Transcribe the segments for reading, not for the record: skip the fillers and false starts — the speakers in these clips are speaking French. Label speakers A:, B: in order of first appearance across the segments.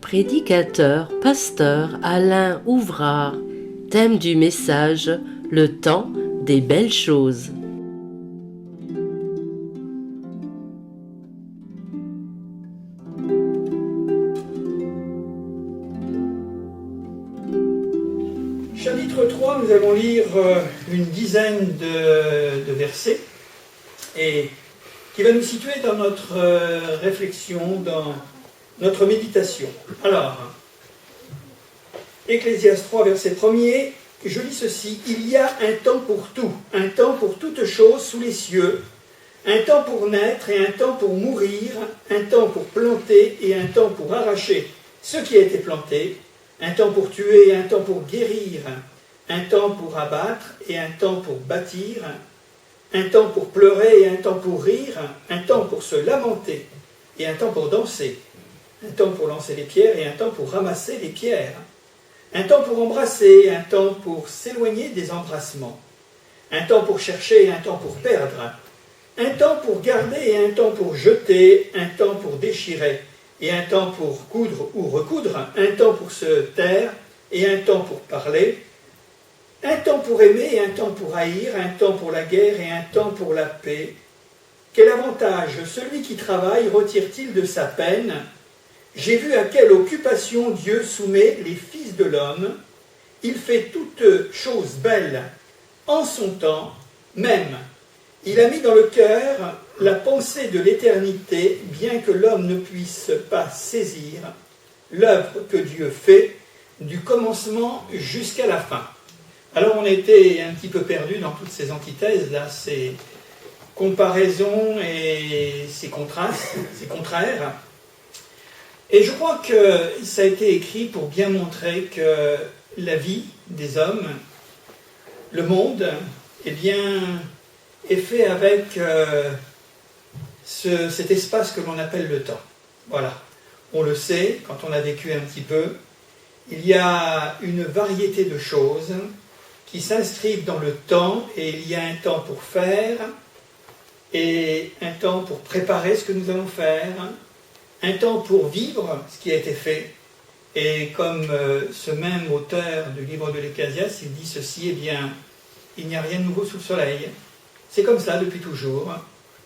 A: prédicateur, pasteur Alain Ouvrard. Thème du message, le temps des belles choses.
B: Chapitre 3, nous allons lire une dizaine de versets et qui va nous situer dans notre réflexion, dans notre méditation. Alors, Ecclésiaste 3, verset 1er, je lis ceci: il y a un temps pour tout, un temps pour toutes choses sous les cieux, un temps pour naître et un temps pour mourir, un temps pour planter et un temps pour arracher ce qui a été planté, un temps pour tuer et un temps pour guérir, un temps pour abattre et un temps pour bâtir, un temps pour pleurer et un temps pour rire, un temps pour se lamenter et un temps pour danser, un temps pour lancer les pierres et un temps pour ramasser les pierres, un temps pour embrasser et un temps pour s'éloigner des embrassements, un temps pour chercher et un temps pour perdre, un temps pour garder et un temps pour jeter, un temps pour déchirer et un temps pour coudre ou recoudre, un temps pour se taire et un temps pour parler, un temps pour aimer et un temps pour haïr, un temps pour la guerre et un temps pour la paix. Quel avantage celui qui travaille retire-t-il de sa peine? J'ai vu à quelle occupation Dieu soumet les fils de l'homme. Il fait toutes choses belles en son temps, même. Il a mis dans le cœur la pensée de l'éternité, bien que l'homme ne puisse pas saisir l'œuvre que Dieu fait du commencement jusqu'à la fin. Alors on était un petit peu perdu dans toutes ces antithèses, là, ces comparaisons et ces contrastes, ces contraires. Et je crois que ça a été écrit pour bien montrer que la vie des hommes, le monde, eh bien, est fait avec cet espace que l'on appelle le temps. Voilà, on le sait, quand on a vécu un petit peu, il y a une variété de choses qui s'inscrivent dans le temps, et il y a un temps pour faire, et un temps pour préparer ce que nous allons faire, un temps pour vivre ce qui a été fait. Et comme ce même auteur du livre de l'Ecclésiaste, il dit ceci: eh bien, il n'y a rien de nouveau sous le soleil. C'est comme ça depuis toujours,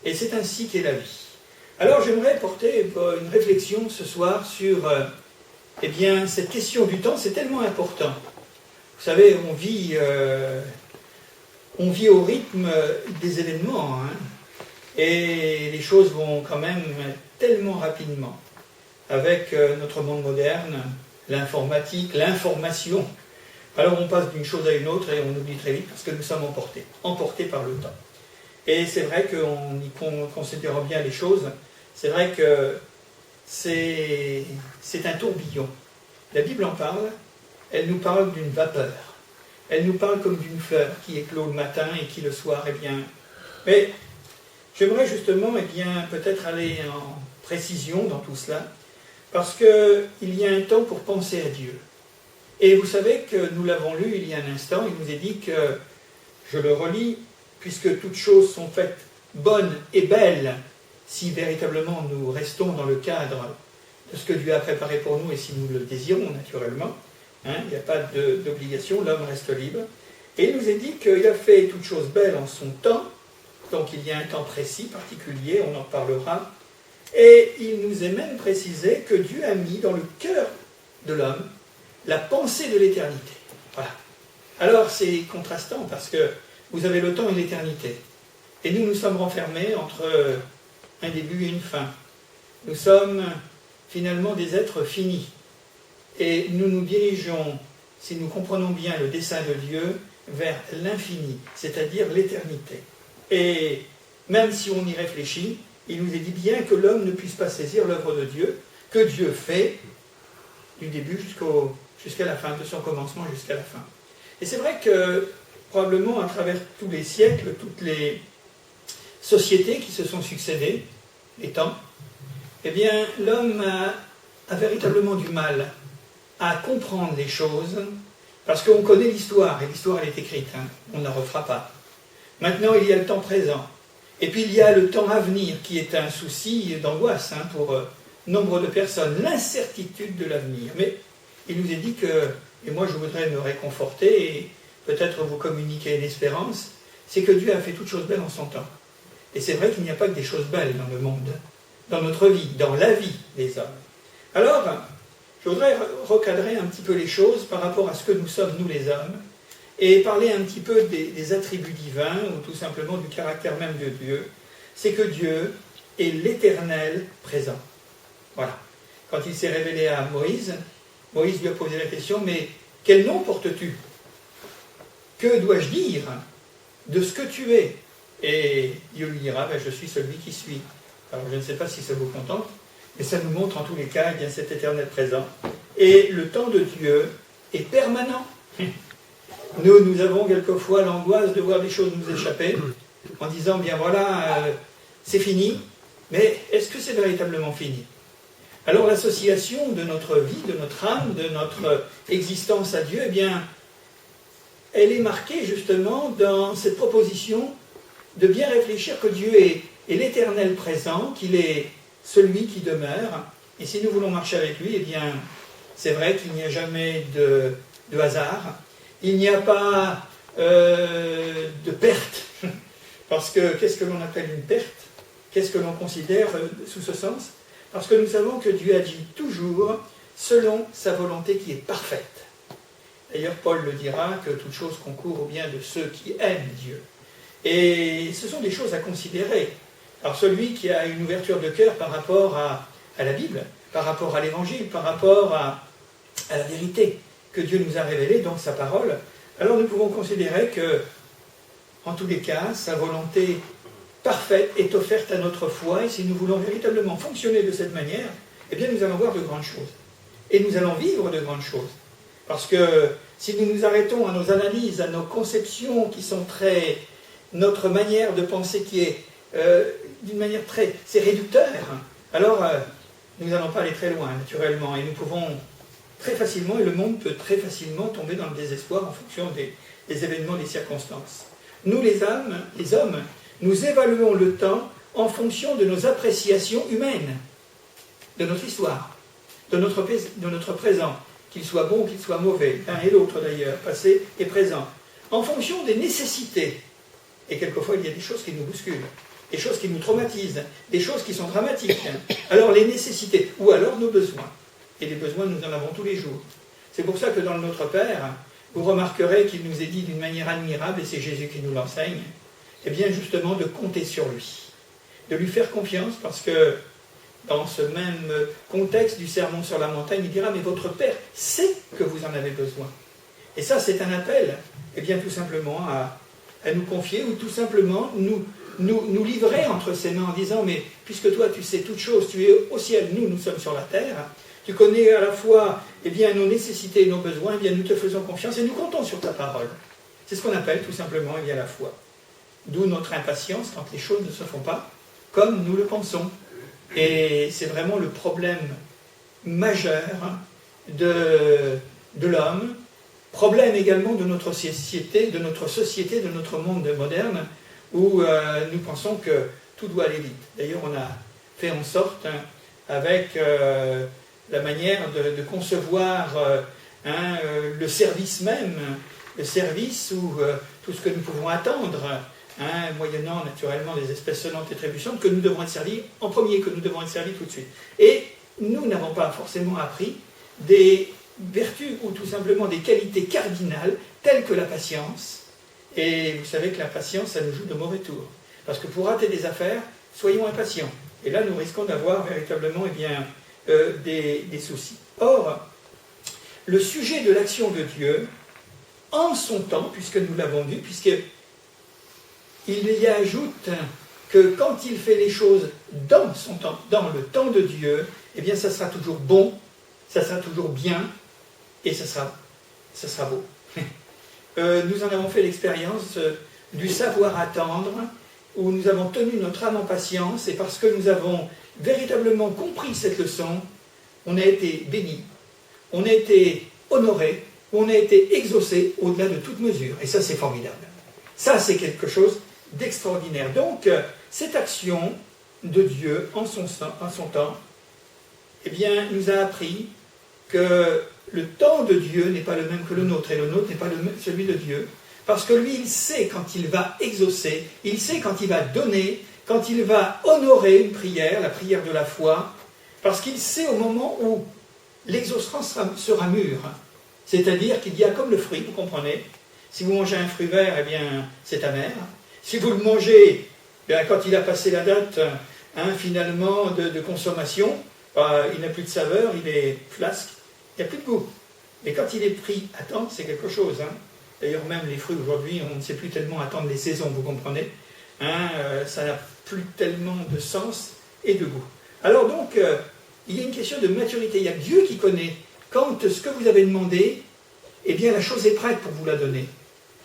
B: et c'est ainsi qu'est la vie. Alors j'aimerais porter une réflexion ce soir sur eh bien, cette question du temps. C'est tellement important. Vous savez, on vit au rythme des événements, hein, et les choses vont quand même tellement rapidement. Avec notre monde moderne, l'informatique, l'information, alors on passe d'une chose à une autre et on oublie très vite parce que nous sommes emportés par le temps. Et c'est vrai qu'on y considère bien les choses, c'est vrai que c'est un tourbillon. La Bible en parle, elle nous parle d'une vapeur. Elle nous parle comme d'une fleur qui éclot le matin et qui le soir, eh bien... Mais j'aimerais justement, eh bien, peut-être aller en précision dans tout cela, parce qu'il y a un temps pour penser à Dieu. Et vous savez que nous l'avons lu il y a un instant, il nous est dit que, je le relis, puisque toutes choses sont faites bonnes et belles, si véritablement nous restons dans le cadre de ce que Dieu a préparé pour nous et si nous le désirons naturellement, hein, il n'y a pas d'obligation, l'homme reste libre. Et il nous est dit qu'il a fait toutes choses belles en son temps, donc il y a un temps précis, particulier, on en parlera. Et il nous est même précisé que Dieu a mis dans le cœur de l'homme la pensée de l'éternité. Voilà. Alors c'est contrastant parce que vous avez le temps et l'éternité. Et nous sommes renfermés entre un début et une fin. Nous sommes finalement des êtres finis. Et nous nous dirigeons, si nous comprenons bien le dessein de Dieu, vers l'infini, c'est-à-dire l'éternité. Et même si on y réfléchit, il nous est dit bien que l'homme ne puisse pas saisir l'œuvre de Dieu, que Dieu fait du début jusqu'à la fin, de son commencement jusqu'à la fin. Et c'est vrai que probablement à travers tous les siècles, toutes les sociétés qui se sont succédées, les temps, eh bien l'homme a véritablement du mal à comprendre les choses, parce qu'on connaît l'histoire, et l'histoire elle est écrite, hein, on ne la refera pas. Maintenant il y a le temps présent, et puis il y a le temps à venir qui est un souci d'angoisse pour nombre de personnes, l'incertitude de l'avenir. Mais il nous est dit que, et moi je voudrais me réconforter et peut-être vous communiquer une espérance, c'est que Dieu a fait toutes choses belles en son temps. Et c'est vrai qu'il n'y a pas que des choses belles dans le monde, dans notre vie, dans la vie des hommes. Alors, je voudrais recadrer un petit peu les choses par rapport à ce que nous sommes, nous les hommes, et parler un petit peu des attributs divins, ou tout simplement du caractère même de Dieu. C'est que Dieu est l'éternel présent. Voilà. Quand il s'est révélé à Moïse, Moïse lui a posé la question, mais quel nom portes-tu? Que dois-je dire de ce que tu es? Et Dieu lui dira, ben, je suis celui qui suis. Alors je ne sais pas si ça vous contente, mais ça nous montre en tous les cas bien, cet éternel présent. Et le temps de Dieu est permanent. Nous avons quelquefois l'angoisse de voir des choses nous échapper, en disant, bien voilà, c'est fini, mais est-ce que c'est véritablement fini? Alors l'association de notre vie, de notre âme, de notre existence à Dieu, eh bien, elle est marquée justement dans cette proposition de bien réfléchir que Dieu est l'éternel présent, qu'il est celui qui demeure, et si nous voulons marcher avec lui, eh bien, c'est vrai qu'il n'y a jamais de hasard, il n'y a pas de perte, parce que qu'est-ce que l'on appelle une perte? Qu'est-ce que l'on considère sous ce sens? Parce que nous savons que Dieu agit toujours selon sa volonté qui est parfaite. D'ailleurs, Paul le dira, que toute chose concourt au bien de ceux qui aiment Dieu. Et ce sont des choses à considérer. Alors celui qui a une ouverture de cœur par rapport à la Bible, par rapport à l'Évangile, par rapport à la vérité que Dieu nous a révélée dans sa parole, alors nous pouvons considérer que, en tous les cas, sa volonté parfaite est offerte à notre foi, et si nous voulons véritablement fonctionner de cette manière, eh bien nous allons voir de grandes choses. Et nous allons vivre de grandes choses. Parce que si nous nous arrêtons à nos analyses, à nos conceptions qui sont très... notre manière de penser qui est d'une manière très... c'est réducteur, alors nous n'allons pas aller très loin, naturellement, et nous pouvons très facilement, et le monde peut très facilement tomber dans le désespoir en fonction des événements, des circonstances. Nous, les hommes, nous évaluons le temps en fonction de nos appréciations humaines, de notre histoire, de notre présent, qu'il soit bon ou qu'il soit mauvais, l'un et l'autre d'ailleurs, passé et présent, en fonction des nécessités. Et quelquefois, il y a des choses qui nous bousculent, des choses qui nous traumatisent, des choses qui sont dramatiques. Alors les nécessités, ou alors nos besoins. Et les besoins, nous en avons tous les jours. C'est pour ça que dans le Notre Père, vous remarquerez qu'il nous est dit d'une manière admirable, et c'est Jésus qui nous l'enseigne, eh bien justement de compter sur lui, de lui faire confiance, parce que dans ce même contexte du sermon sur la montagne, il dira, mais votre Père sait que vous en avez besoin. Et ça, c'est un appel, eh bien tout simplement à nous confier, ou tout simplement nous livrer entre ses mains en disant, mais puisque toi tu sais toutes choses, tu es au ciel, nous sommes sur la terre, tu connais à la fois eh bien, nos nécessités et nos besoins, eh bien, nous te faisons confiance et nous comptons sur ta parole. C'est ce qu'on appelle tout simplement eh bien, la foi. D'où notre impatience quand les choses ne se font pas comme nous le pensons. Et c'est vraiment le problème majeur de l'homme, problème également de notre société, de notre monde moderne, où nous pensons que tout doit aller vite. D'ailleurs, on a fait en sorte, avec la manière de concevoir le service même, le service où tout ce que nous pouvons attendre, moyennant naturellement des espèces sonnantes et trébuchantes, que nous devons être servis en premier, que nous devons être servis tout de suite. Et nous n'avons pas forcément appris des vertus ou tout simplement des qualités cardinales telles que la patience. Et vous savez que la patience, ça nous joue de mauvais tours. Parce que pour rater des affaires, soyons impatients. Et là, nous risquons d'avoir véritablement eh bien, des soucis. Or, le sujet de l'action de Dieu, en son temps, puisque nous l'avons vu, puisqu'il y ajoute que quand il fait les choses dans son temps, dans le temps de Dieu, eh bien, ça sera toujours bon, ça sera toujours bien, et ça sera beau. Nous en avons fait l'expérience du savoir attendre, où nous avons tenu notre âme en patience, et parce que nous avons véritablement compris cette leçon, on a été bénis, on a été honorés, on a été exaucés au-delà de toute mesure. Et ça, c'est formidable. Ça, c'est quelque chose d'extraordinaire. Donc, cette action de Dieu en son temps, eh bien, nous a appris que le temps de Dieu n'est pas le même que le nôtre, et le nôtre n'est pas celui de Dieu, parce que lui, il sait quand il va exaucer, il sait quand il va donner, quand il va honorer une prière, la prière de la foi, parce qu'il sait au moment où l'exaucement sera mûr. C'est-à-dire qu'il y a comme le fruit, vous comprenez, si vous mangez un fruit vert, eh bien, c'est amer. Si vous le mangez, eh bien, quand il a passé la date, finalement, de consommation, il n'a plus de saveur, il est flasque, il n'y a plus de goût. Mais quand il est pris à temps, c'est quelque chose. D'ailleurs, même les fruits, aujourd'hui, on ne sait plus tellement attendre les saisons, vous comprenez. Ça n'a plus tellement de sens et de goût. Alors donc, il y a une question de maturité. Il y a Dieu qui connaît. Quand ce que vous avez demandé, eh bien, la chose est prête pour vous la donner.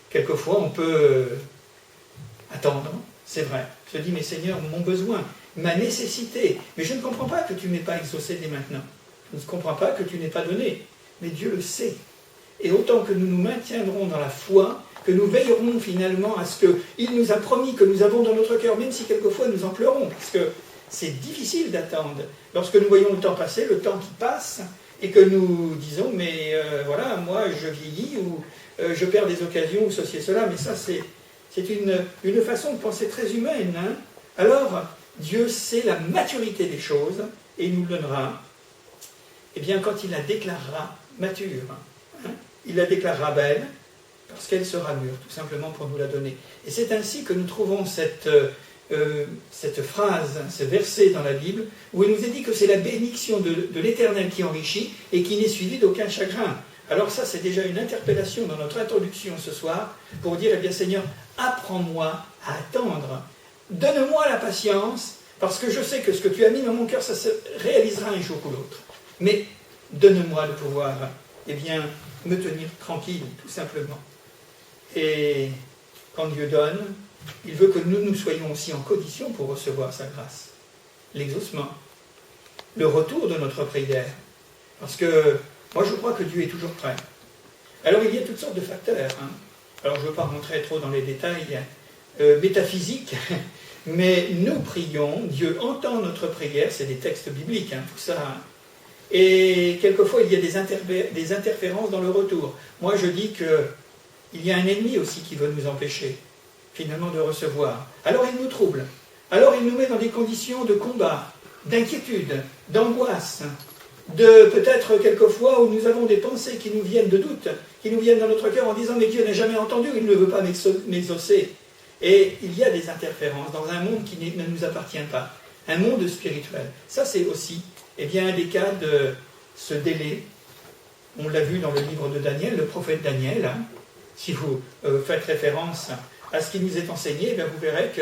B: Quelquefois, on peut attendre, c'est vrai. Je dis, mais Seigneur, mon besoin, ma nécessité, mais je ne comprends pas que tu ne m'aies pas exaucé dès maintenant. Je ne comprends pas que tu n'aies pas donné. Mais Dieu le sait. Et autant que nous nous maintiendrons dans la foi, que nous veillerons finalement à ce qu'il nous a promis que nous avons dans notre cœur, même si quelquefois nous en pleurons, parce que c'est difficile d'attendre. Lorsque nous voyons le temps passer, le temps qui passe, et que nous disons, mais voilà, moi je vieillis, ou je perds des occasions, ou ceci et cela, mais ça c'est une façon de penser très humaine. Alors, Dieu sait la maturité des choses, et il nous le donnera, eh bien quand il la déclarera mature. Il la déclarera belle, parce qu'elle sera mûre, tout simplement pour nous la donner. Et c'est ainsi que nous trouvons cette phrase, ce verset dans la Bible, où il nous est dit que c'est la bénédiction de l'Éternel qui enrichit et qui n'est suivie d'aucun chagrin. Alors ça, c'est déjà une interpellation dans notre introduction ce soir, pour dire, eh bien Seigneur, apprends-moi à attendre. Donne-moi la patience, parce que je sais que ce que tu as mis dans mon cœur, ça se réalisera un jour ou l'autre. Mais donne-moi le pouvoir, eh bien, me tenir tranquille, tout simplement. Et quand Dieu donne, il veut que nous soyons aussi en condition pour recevoir sa grâce. L'exaucement, le retour de notre prière. Parce que moi je crois que Dieu est toujours prêt. Alors il y a toutes sortes de facteurs. Alors je ne veux pas rentrer trop dans les détails métaphysiques, mais nous prions, Dieu entend notre prière, c'est des textes bibliques, tout ça. Et quelquefois il y a des interférences dans le retour. Moi je dis qu'il y a un ennemi aussi qui veut nous empêcher finalement de recevoir. Alors il nous trouble. Alors il nous met dans des conditions de combat, d'inquiétude, d'angoisse, de peut-être quelquefois où nous avons des pensées qui nous viennent de doute, qui nous viennent dans notre cœur en disant mais Dieu n'a jamais entendu, il ne veut pas m'exaucer. Et il y a des interférences dans un monde qui ne nous appartient pas, un monde spirituel. Ça c'est aussi un des cas de ce délai. On l'a vu dans le livre de Daniel, le prophète Daniel. Si vous faites référence à ce qui nous est enseigné, vous verrez que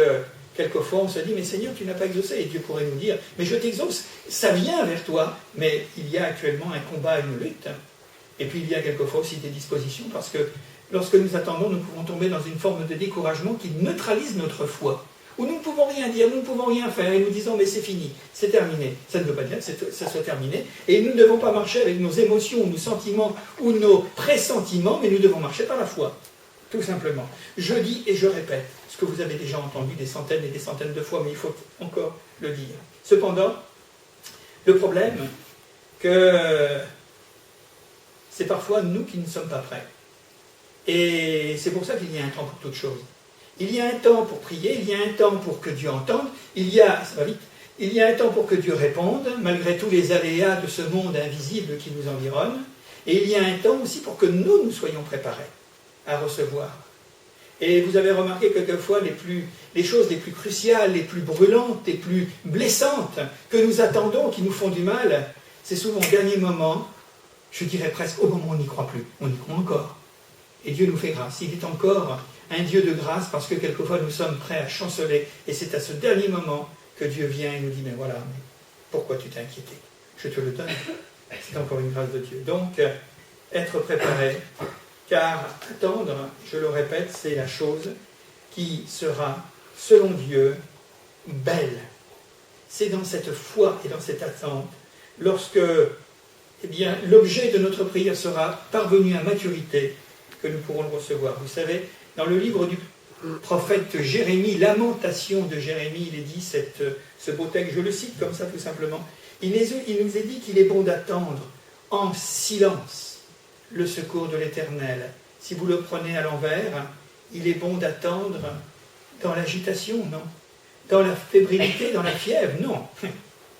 B: quelquefois on se dit, mais Seigneur, tu n'as pas exaucé. Et Dieu pourrait nous dire, mais je t'exauce, ça vient vers toi. Mais il y a actuellement un combat, une lutte. Et puis il y a quelquefois aussi des dispositions, parce que lorsque nous attendons, nous pouvons tomber dans une forme de découragement qui neutralise notre foi. Où nous ne pouvons rien dire, nous ne pouvons rien faire, et nous disons, mais c'est fini, c'est terminé. Ça ne veut pas dire que ça soit terminé. Et nous ne devons pas marcher avec nos émotions, ou nos sentiments, ou nos pressentiments, mais nous devons marcher par la foi. Tout simplement. Je dis et je répète ce que vous avez déjà entendu des centaines et des centaines de fois, mais il faut encore le dire. Cependant, le problème, que c'est parfois nous qui ne sommes pas prêts. Et c'est pour ça qu'il y a un temps pour toute chose. Il y a un temps pour prier, il y a un temps pour que Dieu entende, il y a un temps pour que Dieu réponde, malgré tous les aléas de ce monde invisible qui nous environne, et il y a un temps aussi pour que nous soyons préparés à recevoir. Et vous avez remarqué quelquefois les choses les plus cruciales, les plus brûlantes, les plus blessantes que nous attendons, qui nous font du mal, c'est souvent au dernier moment, je dirais presque au moment où on n'y croit plus, on y croit encore. Et Dieu nous fait grâce, il est encore un Dieu de grâce, parce que quelquefois nous sommes prêts à chanceler, et c'est à ce dernier moment que Dieu vient et nous dit, mais voilà, mais pourquoi tu t'es inquiété? Je te le donne, c'est encore une grâce de Dieu. Donc, être préparé, car attendre, je le répète, c'est la chose qui sera, selon Dieu, belle. C'est dans cette foi et dans cette attente, lorsque l'objet de notre prière sera parvenu à maturité, que nous pourrons le recevoir. Vous savez, dans le livre prophète Jérémie, lamentation de Jérémie, il est dit ce beau texte, je le cite comme ça tout simplement. Il nous est dit qu'il est bon d'attendre en silence le secours de l'Éternel. Si vous le prenez à l'envers, il est bon d'attendre dans l'agitation, non? Dans la fébrilité, dans la fièvre, non.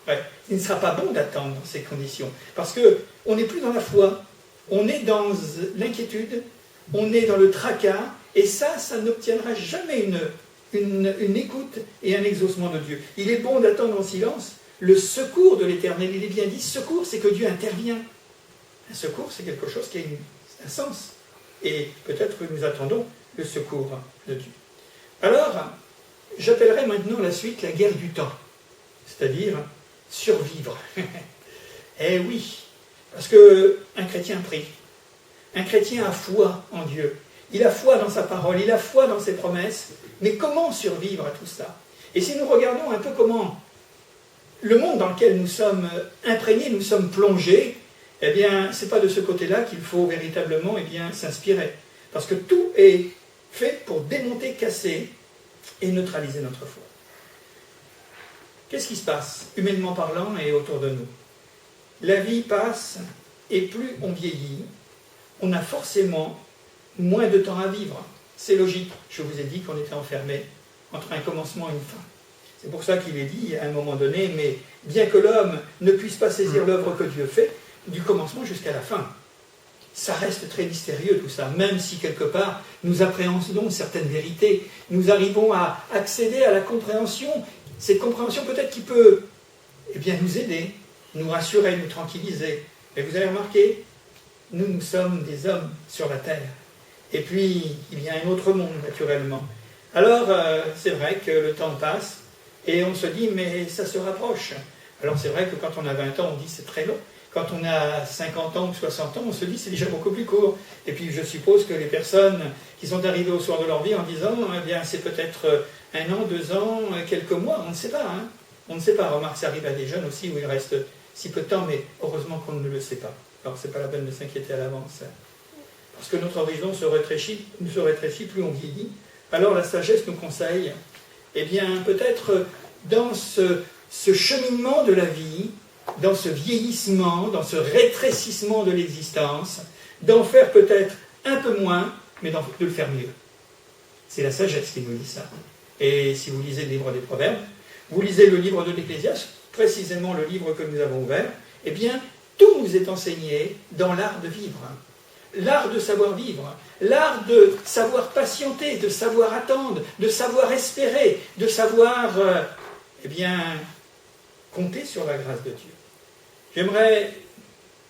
B: Ouais. Il ne sera pas bon d'attendre dans ces conditions, parce qu'on n'est plus dans la foi, on est dans l'inquiétude, on est dans le tracas, et ça n'obtiendra jamais une écoute et un exaucement de Dieu. Il est bon d'attendre en silence le secours de l'Éternel. Il est bien dit, secours, c'est que Dieu intervient. Un secours, c'est quelque chose qui a un sens. Et peut-être que nous attendons le secours de Dieu. Alors, j'appellerai maintenant la suite la guerre du temps, c'est-à-dire survivre. Eh oui, parce qu'un chrétien prie, un chrétien a foi en Dieu, il a foi dans sa parole, il a foi dans ses promesses, mais comment survivre à tout ça? Et si nous regardons un peu comment le monde dans lequel nous sommes imprégnés, nous sommes plongés, eh bien, ce n'est pas de ce côté-là qu'il faut véritablement s'inspirer. Parce que tout est fait pour démonter, casser et neutraliser notre foi. Qu'est-ce qui se passe, humainement parlant et autour de nous? La vie passe, et plus on vieillit, on a forcément moins de temps à vivre. C'est logique. Je vous ai dit qu'on était enfermé entre un commencement et une fin. C'est pour ça qu'il est dit à un moment donné, mais bien que l'homme ne puisse pas saisir l'œuvre que Dieu fait, du commencement jusqu'à la fin. Ça reste très mystérieux tout ça, même si quelque part nous appréhendons certaines vérités, nous arrivons à accéder à la compréhension, cette compréhension peut-être qui peut nous aider, nous rassurer, nous tranquilliser. Mais vous avez remarqué, nous sommes des hommes sur la terre. Et puis, il y a un autre monde, naturellement. Alors, c'est vrai que le temps passe, et on se dit, mais ça se rapproche. Alors, c'est vrai que quand on a 20 ans, on dit c'est très long. Quand on a 50 ans ou 60 ans, on se dit c'est déjà beaucoup plus court. Et puis, je suppose que les personnes qui sont arrivées au soir de leur vie en disant, eh bien, c'est peut-être 1 an, 2 ans, quelques mois, on ne sait pas. Hein. On ne sait pas. Remarque, ça arrive à des jeunes aussi où il reste si peu de temps, mais heureusement qu'on ne le sait pas. Alors, ce n'est pas la peine de s'inquiéter à l'avance. Parce que notre horizon se rétrécit, plus on vieillit. Alors la sagesse nous conseille, eh bien peut-être dans ce cheminement de la vie, dans ce vieillissement, dans ce rétrécissement de l'existence, d'en faire peut-être un peu moins, mais de le faire mieux. C'est la sagesse qui nous dit ça. Et si vous lisez le livre des Proverbes, vous lisez le livre de l'Ecclésiaste, précisément le livre que nous avons ouvert, eh bien tout nous est enseigné dans l'art de vivre. L'art de savoir vivre, l'art de savoir patienter, de savoir attendre, de savoir espérer, de savoir, compter sur la grâce de Dieu. J'aimerais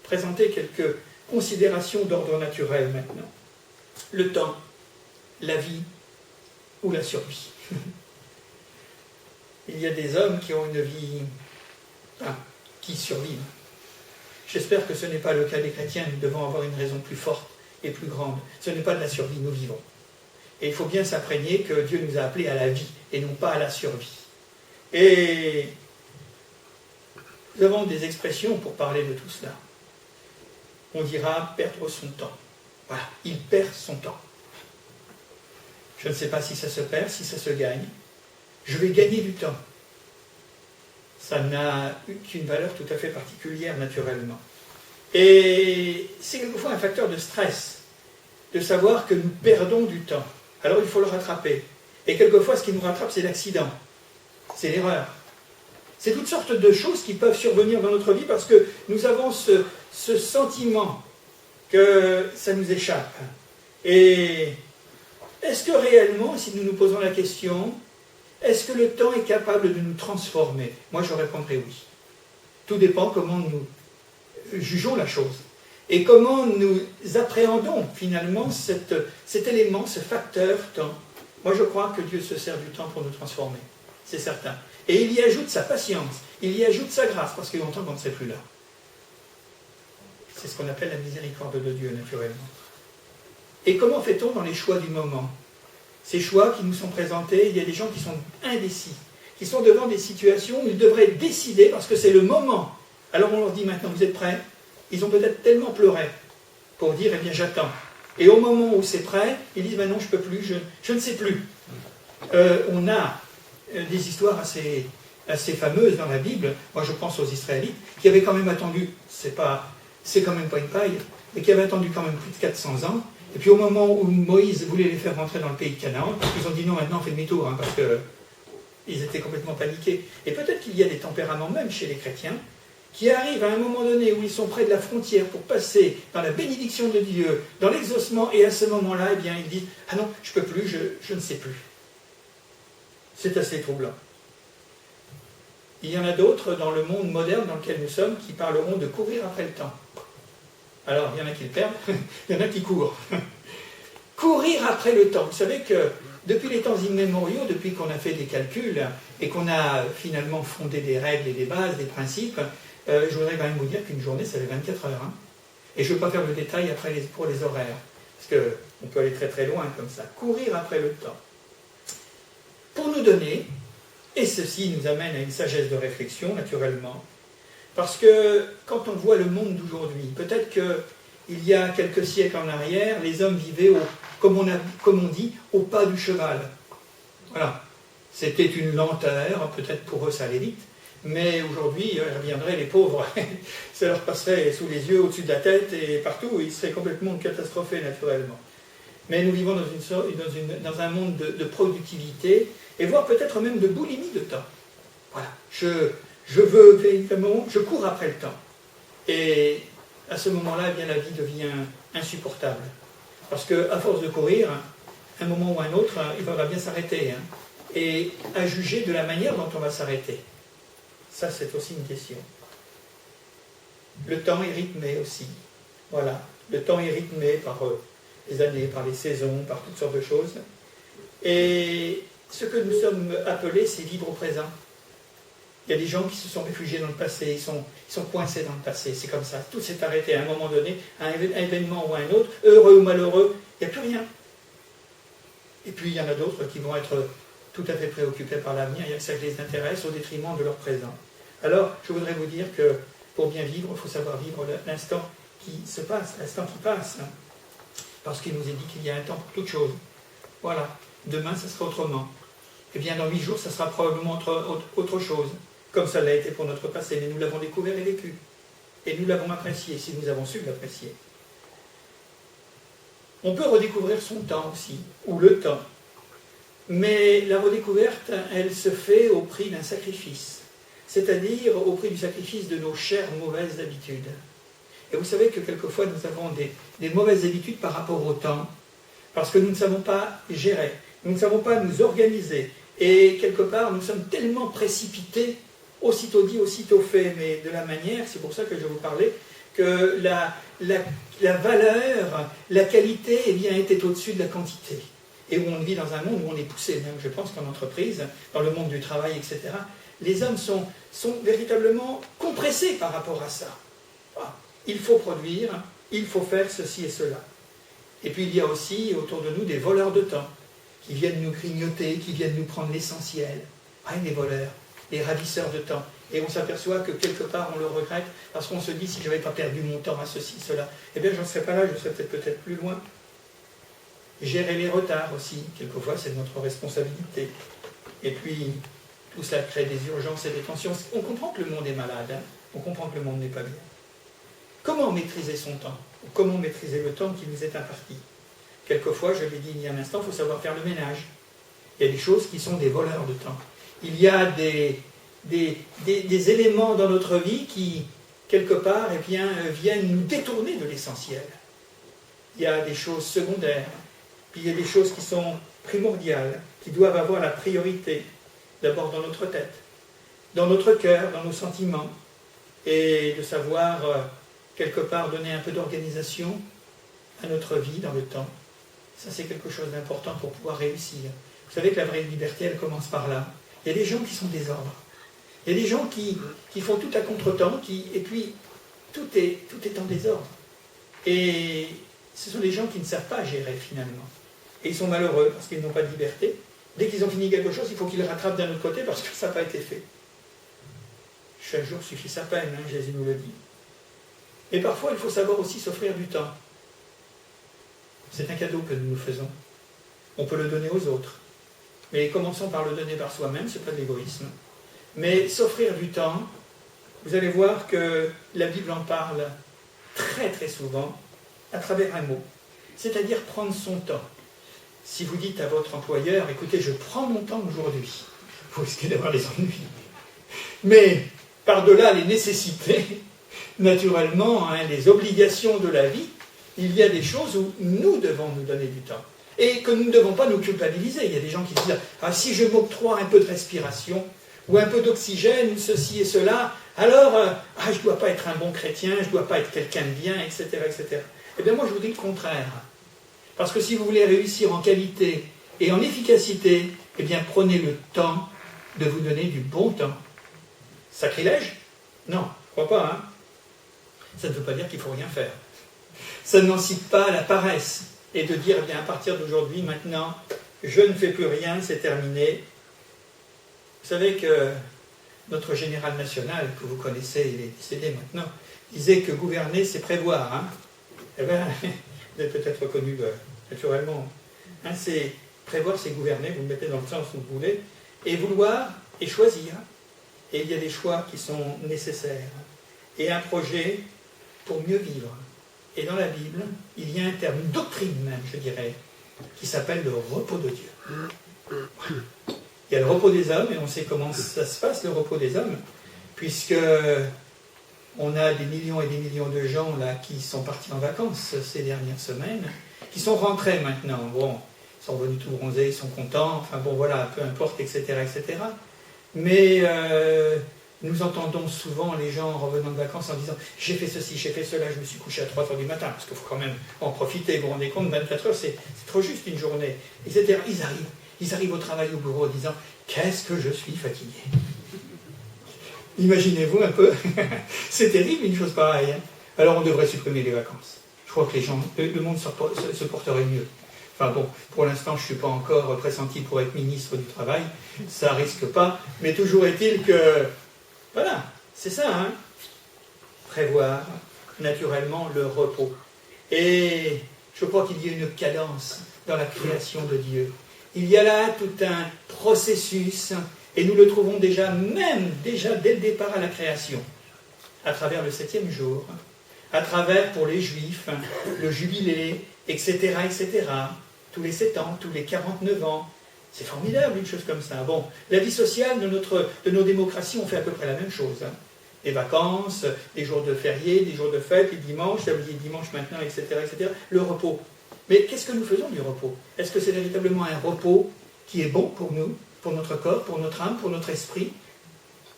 B: présenter quelques considérations d'ordre naturel maintenant. Le temps, la vie ou la survie. Il y a des hommes qui ont une vie, qui survivent. J'espère que ce n'est pas le cas des chrétiens, nous devons avoir une raison plus forte et plus grande. Ce n'est pas de la survie, nous vivons. Et il faut bien s'imprégner que Dieu nous a appelés à la vie et non pas à la survie. Et nous avons des expressions pour parler de tout cela. On dira perdre son temps. Voilà, il perd son temps. Je ne sais pas si ça se perd, si ça se gagne. Je vais gagner du temps. Ça n'a qu'une valeur tout à fait particulière, naturellement. Et c'est quelquefois un facteur de stress, de savoir que nous perdons du temps. Alors il faut le rattraper. Et quelquefois, ce qui nous rattrape, c'est l'accident. C'est l'erreur. C'est toutes sortes de choses qui peuvent survenir dans notre vie parce que nous avons ce sentiment que ça nous échappe. Et est-ce que réellement, si nous nous posons la question, est-ce que le temps est capable de nous transformer? Moi, je répondrai oui. Tout dépend comment nous jugeons la chose. Et comment nous appréhendons finalement cet élément, ce facteur temps. Moi, je crois que Dieu se sert du temps pour nous transformer. C'est certain. Et il y ajoute sa patience. Il y ajoute sa grâce, parce qu'il y a longtemps qu'on ne serait plus là. C'est ce qu'on appelle la miséricorde de Dieu, naturellement. Et comment fait-on dans les choix du moment? Ces choix qui nous sont présentés, il y a des gens qui sont indécis, qui sont devant des situations où ils devraient décider parce que c'est le moment. Alors on leur dit maintenant, vous êtes prêts? Ils ont peut-être tellement pleuré pour dire, eh bien j'attends. Et au moment où c'est prêt, ils disent, ben non, je ne peux plus, je ne sais plus. On a des histoires assez fameuses dans la Bible. Moi, je pense aux Israélites, qui avaient quand même attendu, c'est quand même pas une paille, mais qui avaient attendu quand même plus de 400 ans. Et puis au moment où Moïse voulait les faire rentrer dans le pays de Canaan, ils ont dit non, maintenant on fait demi-tour, hein, parce qu'ils étaient complètement paniqués. Et peut-être qu'il y a des tempéraments même chez les chrétiens, qui arrivent à un moment donné où ils sont près de la frontière pour passer dans la bénédiction de Dieu, dans l'exaucement, et à ce moment-là, eh bien, ils disent « Ah non, je ne peux plus, je ne sais plus ». C'est assez troublant. Il y en a d'autres dans le monde moderne dans lequel nous sommes qui parleront de courir après le temps. Alors, il y en a qui le perdent, il y en a qui courent. Courir après le temps. Vous savez que depuis les temps immémoriaux, depuis qu'on a fait des calculs et qu'on a finalement fondé des règles et des bases, des principes, je voudrais quand même vous dire qu'une journée, ça fait 24 heures. Hein. Et je ne veux pas faire le détail après pour les horaires, parce qu'on peut aller très très loin comme ça. Courir après le temps. Pour nous donner, et ceci nous amène à une sagesse de réflexion, naturellement, parce que quand on voit le monde d'aujourd'hui, peut-être qu'il y a quelques siècles en arrière, les hommes vivaient, comme on dit, au pas du cheval. Voilà. C'était une lenteur, peut-être pour eux ça allait vite, mais aujourd'hui, ils reviendraient, les pauvres, ça leur passerait sous les yeux, au-dessus de la tête et partout, ils seraient complètement catastrophés naturellement. Mais nous vivons dans un monde de productivité, et voire peut-être même de boulimie de temps. Voilà. Je veux véritablement, je cours après le temps. Et à ce moment-là, eh bien, la vie devient insupportable. Parce qu'à force de courir, un moment ou un autre, il faudra bien s'arrêter. Hein. Et à juger de la manière dont on va s'arrêter. Ça, c'est aussi une question. Le temps est rythmé aussi. Voilà. Le temps est rythmé par les années, par les saisons, par toutes sortes de choses. Et ce que nous sommes appelés, c'est vivre au présent. Il y a des gens qui se sont réfugiés dans le passé, ils sont coincés dans le passé, c'est comme ça. Tout s'est arrêté à un moment donné, à un événement ou à un autre, heureux ou malheureux, il n'y a plus rien. Et puis il y en a d'autres qui vont être tout à fait préoccupés par l'avenir, il y a que ça qui les intéresse au détriment de leur présent. Alors, je voudrais vous dire que pour bien vivre, il faut savoir vivre l'instant qui se passe, l'instant qui passe. Hein. Parce qu'il nous est dit qu'il y a un temps pour toute chose. Voilà. Demain, ça sera autrement. Eh bien, dans 8 jours, ça sera probablement autre chose. Comme ça l'a été pour notre passé. Mais nous l'avons découvert et vécu. Et nous l'avons apprécié, si nous avons su l'apprécier. On peut redécouvrir son temps aussi, ou le temps. Mais la redécouverte, elle se fait au prix d'un sacrifice. C'est-à-dire au prix du sacrifice de nos chères mauvaises habitudes. Et vous savez que quelquefois, nous avons des mauvaises habitudes par rapport au temps. Parce que nous ne savons pas gérer. Nous ne savons pas nous organiser. Et quelque part, nous sommes tellement précipités, aussitôt dit, aussitôt fait, mais de la manière, c'est pour ça que je vous parlais, que la valeur, la qualité, eh bien, était au-dessus de la quantité. Et où on vit dans un monde où on est poussé, même je pense qu'en entreprise, dans le monde du travail, etc., les hommes sont véritablement compressés par rapport à ça. Il faut produire, il faut faire ceci et cela. Et puis il y a aussi autour de nous des voleurs de temps, qui viennent nous grignoter, qui viennent nous prendre l'essentiel. Les voleurs, les ravisseurs de temps. Et on s'aperçoit que quelque part on le regrette, parce qu'on se dit, si je n'avais pas perdu mon temps à ceci, cela, eh bien je n'en serais pas là, je serais peut-être plus loin. Gérer les retards aussi, quelquefois c'est notre responsabilité. Et puis, tout cela crée des urgences et des tensions. On comprend que le monde est malade, hein. On comprend que le monde n'est pas bien. Comment maîtriser son temps? Comment maîtriser le temps qui nous est imparti? Quelquefois, je l'ai dit il y a un instant, il faut savoir faire le ménage. Il y a des choses qui sont des voleurs de temps. Il y a des éléments dans notre vie qui, quelque part, eh bien, viennent nous détourner de l'essentiel. Il y a des choses secondaires, puis il y a des choses qui sont primordiales, qui doivent avoir la priorité, d'abord dans notre tête, dans notre cœur, dans nos sentiments, et de savoir, quelque part, donner un peu d'organisation à notre vie dans le temps. Ça, c'est quelque chose d'important pour pouvoir réussir. Vous savez que la vraie liberté, elle commence par là. Il y a des gens qui sont désordres. Il y a des gens qui font tout à contre-temps, et puis tout est en désordre. Et ce sont des gens qui ne savent pas gérer, finalement. Et ils sont malheureux parce qu'ils n'ont pas de liberté. Dès qu'ils ont fini quelque chose, il faut qu'ils le rattrapent d'un autre côté parce que ça n'a pas été fait. Chaque jour suffit sa peine, hein, Jésus nous le dit. Et parfois, il faut savoir aussi s'offrir du temps. C'est un cadeau que nous nous faisons. On peut le donner aux autres. Mais commençons par le donner par soi-même, ce n'est pas de l'égoïsme. Mais s'offrir du temps, vous allez voir que la Bible en parle très très souvent à travers un mot. C'est-à-dire prendre son temps. Si vous dites à votre employeur, écoutez, je prends mon temps aujourd'hui, vous risquez d'avoir les ennuis. Mais par-delà les nécessités, naturellement, les obligations de la vie, il y a des choses où nous devons nous donner du temps. Et que nous ne devons pas nous culpabiliser. Il y a des gens qui disent, ah, si je m'octroie un peu de respiration, ou un peu d'oxygène, ceci et cela, alors, je ne dois pas être un bon chrétien, je ne dois pas être quelqu'un de bien, etc., etc. Eh bien moi je vous dis le contraire. Parce que si vous voulez réussir en qualité et en efficacité, eh bien prenez le temps de vous donner du bon temps. Sacrilège? Non, je ne crois pas. Ça ne veut pas dire qu'il ne faut rien faire. Ça n'incite pas à la paresse et de dire, eh bien à partir d'aujourd'hui, maintenant, je ne fais plus rien, c'est terminé. Vous savez que notre général national, que vous connaissez, il est décédé maintenant, disait que gouverner, c'est prévoir. Eh bien, vous avez peut-être reconnu naturellement. C'est prévoir, c'est gouverner, vous le mettez dans le sens où vous voulez, et vouloir et choisir. Et il y a des choix qui sont nécessaires. Et un projet pour mieux vivre. Et dans la Bible, il y a un terme, une doctrine même, je dirais, qui s'appelle le repos de Dieu. Il y a le repos des hommes, et on sait comment ça se passe, le repos des hommes, puisque on a des millions et des millions de gens là qui sont partis en vacances ces dernières semaines, qui sont rentrés maintenant. Bon, ils sont venus tout bronzés, ils sont contents, enfin bon voilà, peu importe, etc., etc. Mais nous entendons souvent les gens en revenant de vacances en disant « j'ai fait ceci, j'ai fait cela, je me suis couché à 3 heures du matin », parce qu'il faut quand même en profiter, vous vous rendez compte, 24 heures, c'est trop juste une journée, etc. Ils arrivent au travail, au bureau, en disant « qu'est-ce que je suis fatigué ». Imaginez-vous un peu, c'est terrible une chose pareille. Alors on devrait supprimer les vacances. Je crois que le monde se porterait mieux. Enfin bon, pour l'instant je ne suis pas encore pressenti pour être ministre du Travail, ça risque pas, mais toujours est-il que, voilà, c'est ça, prévoir naturellement le repos. Et je crois qu'il y a une cadence dans la création de Dieu. Il y a là tout un processus, et nous le trouvons déjà dès le départ à la création, à travers le 7e jour, à travers, pour les Juifs, le jubilé, etc., etc., tous les 7 ans, tous les 49 ans. C'est formidable, une chose comme ça. Bon, la vie sociale de nos démocraties, on fait à peu près la même chose. Les vacances, les jours de fériés, des jours de fête, les dimanches, samedi et dimanche maintenant, etc., etc., le repos. Mais qu'est-ce que nous faisons du repos? Est-ce que c'est véritablement un repos qui est bon pour nous, pour notre corps, pour notre âme, pour notre esprit,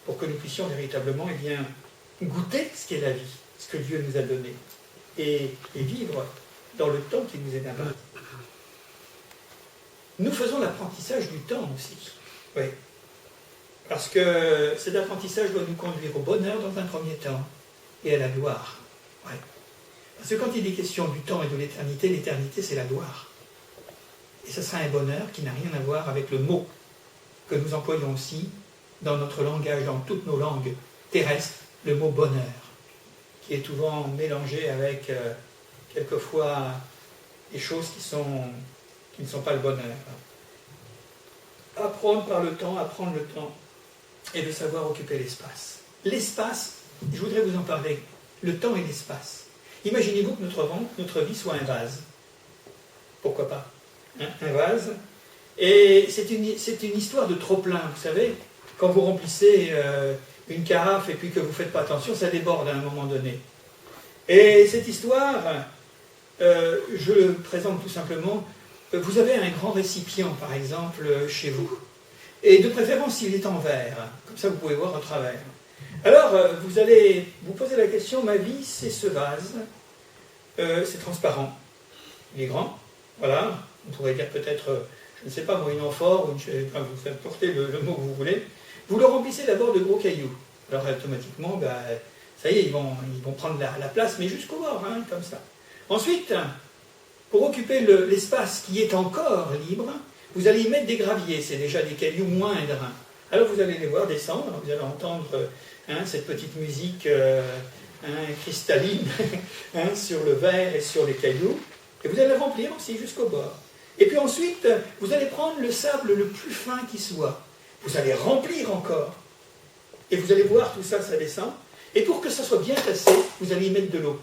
B: pour que nous puissions véritablement goûter ce qu'est la vie, ce que Dieu nous a donné, et vivre dans le temps qui nous est imparti. Nous faisons l'apprentissage du temps aussi. Oui. Parce que cet apprentissage doit nous conduire au bonheur dans un premier temps, et à la gloire. Oui. Parce que quand il est question du temps et de l'éternité c'est la gloire. Et ce sera un bonheur qui n'a rien à voir avec le mot que nous employons aussi dans notre langage, dans toutes nos langues terrestres, le mot bonheur, qui est souvent mélangé avec quelquefois des choses qui ne sont pas le bonheur. Apprendre par le temps, apprendre le temps, et de savoir occuper l'espace. L'espace, je voudrais vous en parler, le temps et l'espace. Imaginez-vous que notre vie soit un vase. Pourquoi pas, un vase. Et c'est une histoire de trop-plein, vous savez. Quand vous remplissez une carafe et puis que vous ne faites pas attention, ça déborde à un moment donné. Et cette histoire, je le présente tout simplement. Vous avez un grand récipient, par exemple, chez vous. Et de préférence, il est en verre. Comme ça, vous pouvez voir au travers. Alors, vous allez vous poser la question, ma vie, c'est ce vase. C'est transparent. Il est grand. Voilà. On pourrait dire peut-être, je ne sais pas, moi, une amphore, vous faites porter le mot que vous voulez. Vous le remplissez d'abord de gros cailloux. Alors, automatiquement, ça y est, ils vont prendre la place, mais jusqu'au bord, comme ça. Ensuite, pour occuper l'espace qui est encore libre, vous allez y mettre des graviers, c'est déjà des cailloux moindres. Alors vous allez les voir descendre, vous allez entendre cette petite musique cristalline sur le verre et sur les cailloux. Et vous allez le remplir aussi jusqu'au bord. Et puis ensuite, vous allez prendre le sable le plus fin qui soit. Vous allez remplir encore. Et vous allez voir tout ça, ça descend. Et pour que ça soit bien tassé, vous allez y mettre de l'eau.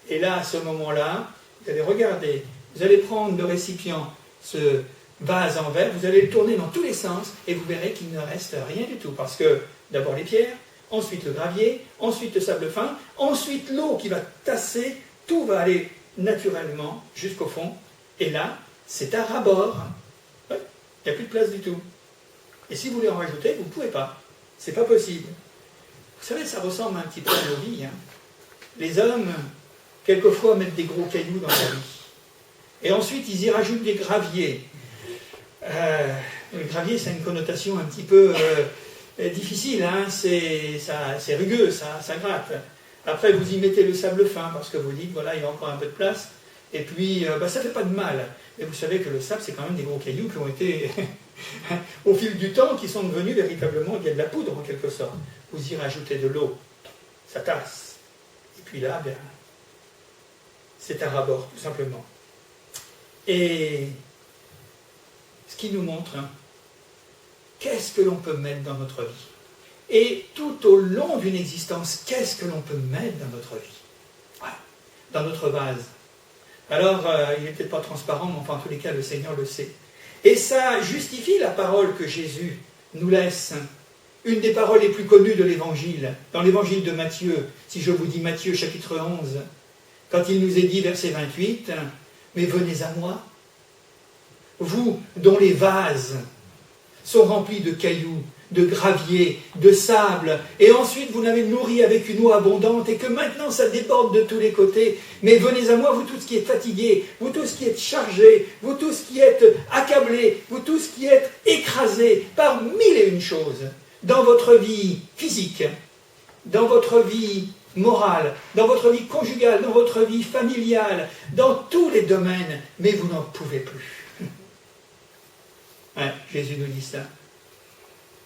B: Et là, à ce moment-là, vous allez regarder. Vous allez prendre le récipient, ce vase en verre, vous allez le tourner dans tous les sens et vous verrez qu'il ne reste rien du tout. Parce que d'abord les pierres, ensuite le gravier, ensuite le sable fin, ensuite l'eau qui va tasser, tout va aller naturellement jusqu'au fond. Et là, c'est à ras-bord. Ouais, il n'y a plus de place du tout. Et si vous voulez en rajouter, vous ne pouvez pas. C'est pas possible. Vous savez, ça ressemble un petit peu à nos vies. Hein. Les hommes, quelquefois, mettent des gros cailloux dans leur vie. Et ensuite, ils y rajoutent des graviers. Le gravier, c'est une connotation un petit peu difficile. Hein. C'est rugueux, ça gratte. Après, vous y mettez le sable fin, parce que vous dites, voilà, il y a encore un peu de place. Et puis, ça ne fait pas de mal. Et vous savez que le sable, c'est quand même des gros cailloux qui ont été, au fil du temps, qui sont devenus véritablement, il y a de la poudre en quelque sorte. Vous y rajoutez de l'eau, ça tasse. Et puis là, ben, c'est à ras-bord, tout simplement. Et ce qui nous montre, hein, qu'est-ce que l'on peut mettre dans notre vie. Et tout au long d'une existence, qu'est-ce que l'on peut mettre dans notre vie. Voilà. Dans notre vase. Alors, il n'est peut-être pas transparent, mais enfin, en tous les cas, le Seigneur le sait. Et ça justifie la parole que Jésus nous laisse. Une des paroles les plus connues de l'Évangile, dans l'Évangile de Matthieu, si je vous dis Matthieu chapitre 11, quand il nous est dit, verset 28, « Mais venez à moi, vous dont les vases sont remplis de cailloux, de gravier, de sable, et ensuite vous l'avez nourri avec une eau abondante, et que maintenant ça déborde de tous les côtés. Mais venez à moi, vous tous qui êtes fatigués, vous tous qui êtes chargés, vous tous qui êtes accablés, vous tous qui êtes écrasés par mille et une choses, dans votre vie physique, dans votre vie morale, dans votre vie conjugale, dans votre vie familiale, dans tous les domaines, mais vous n'en pouvez plus. » Ouais, Jésus nous dit ça.